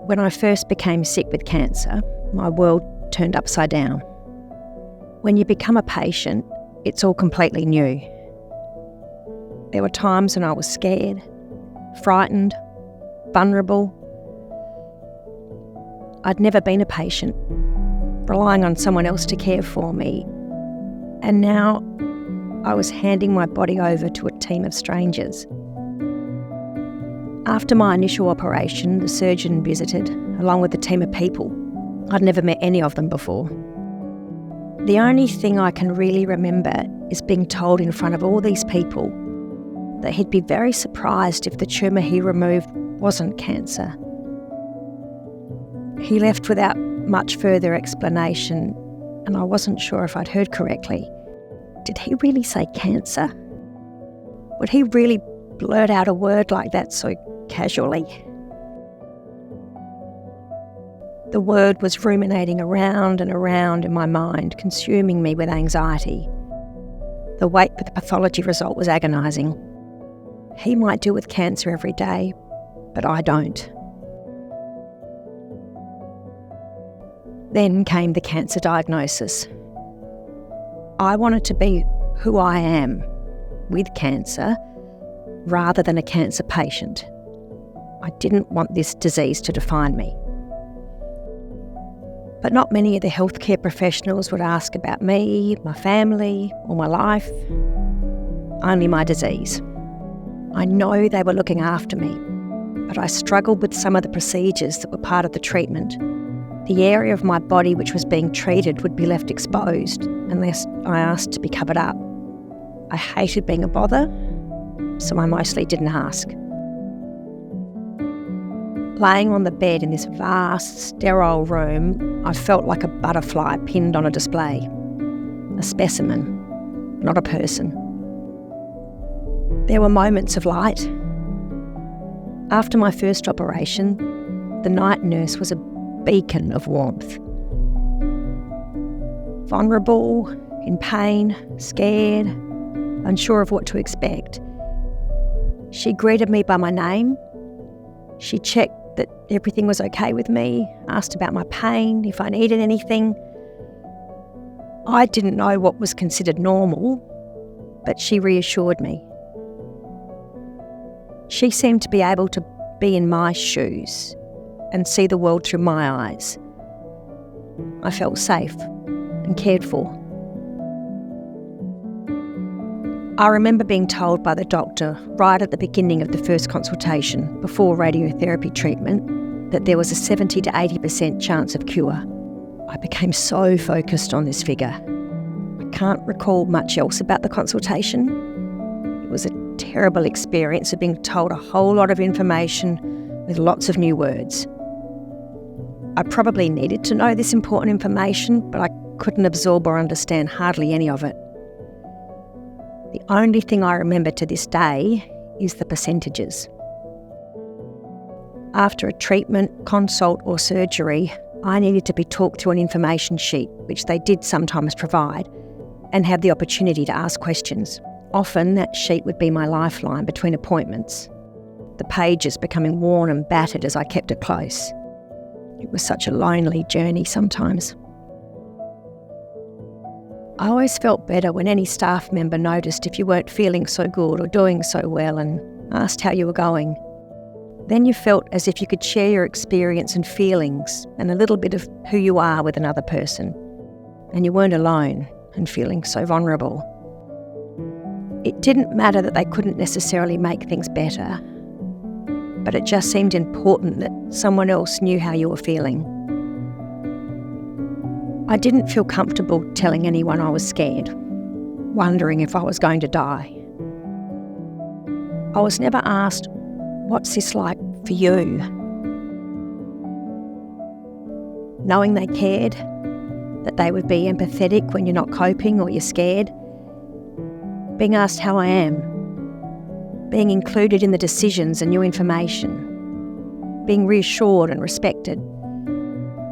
When I first became sick with cancer, my world turned upside down. When you become a patient, it's all completely new. There were times when I was scared, frightened, vulnerable. I'd never been a patient, relying on someone else to care for me. And now I was handing my body over to a team of strangers. After my initial operation, the surgeon visited, along with a team of people. I'd never met any of them before. The only thing I can really remember is being told in front of all these people that he'd be very surprised if the tumour he removed wasn't cancer. He left without much further explanation, and I wasn't sure if I'd heard correctly. Did he really say cancer? Would he really blurt out a word like that so casually? The word was ruminating around and around in my mind, consuming me with anxiety. The wait for the pathology result was agonising. He might deal with cancer every day, but I don't. Then came the cancer diagnosis. I wanted to be who I am, with cancer, rather than a cancer patient. I didn't want this disease to define me. But not many of the healthcare professionals would ask about me, my family, or my life. Only my disease. I know they were looking after me, but I struggled with some of the procedures that were part of the treatment. The area of my body which was being treated would be left exposed unless I asked to be covered up. I hated being a bother, so I mostly didn't ask. Laying on the bed in this vast, sterile room, I felt like a butterfly pinned on a display. A specimen, not a person. There were moments of light. After my first operation, the night nurse was a beacon of warmth. Vulnerable, in pain, scared, unsure of what to expect. She greeted me by my name. She checked that everything was okay with me, asked about my pain, if I needed anything. I didn't know what was considered normal, but she reassured me. She seemed to be able to be in my shoes and see the world through my eyes. I felt safe and cared for. I remember being told by the doctor right at the beginning of the first consultation, before radiotherapy treatment, that there was a 70 to 80% chance of cure. I became so focused on this figure. I can't recall much else about the consultation. It was a terrible experience of being told a whole lot of information with lots of new words. I probably needed to know this important information, but I couldn't absorb or understand hardly any of it. The only thing I remember to this day is the percentages. After a treatment, consult or surgery, I needed to be talked through an information sheet, which they did sometimes provide, and have the opportunity to ask questions. Often that sheet would be my lifeline between appointments, the pages becoming worn and battered as I kept it close. It was such a lonely journey sometimes. I always felt better when any staff member noticed if you weren't feeling so good or doing so well and asked how you were going. Then you felt as if you could share your experience and feelings and a little bit of who you are with another person. And you weren't alone and feeling so vulnerable. It didn't matter that they couldn't necessarily make things better, but it just seemed important that someone else knew how you were feeling. I didn't feel comfortable telling anyone I was scared, wondering if I was going to die. I was never asked, "What's this like for you?" Knowing they cared, that they would be empathetic when you're not coping or you're scared. Being asked how I am. Being included in the decisions and new information. Being reassured and respected.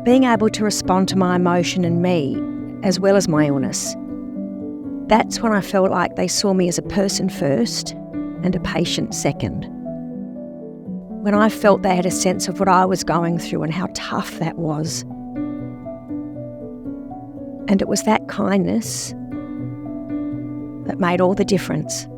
Being able to respond to my emotion and me, as well as my illness. That's when I felt like they saw me as a person first and a patient second. when I felt they had a sense of what I was going through and how tough that was. And it was that kindness that made all the difference.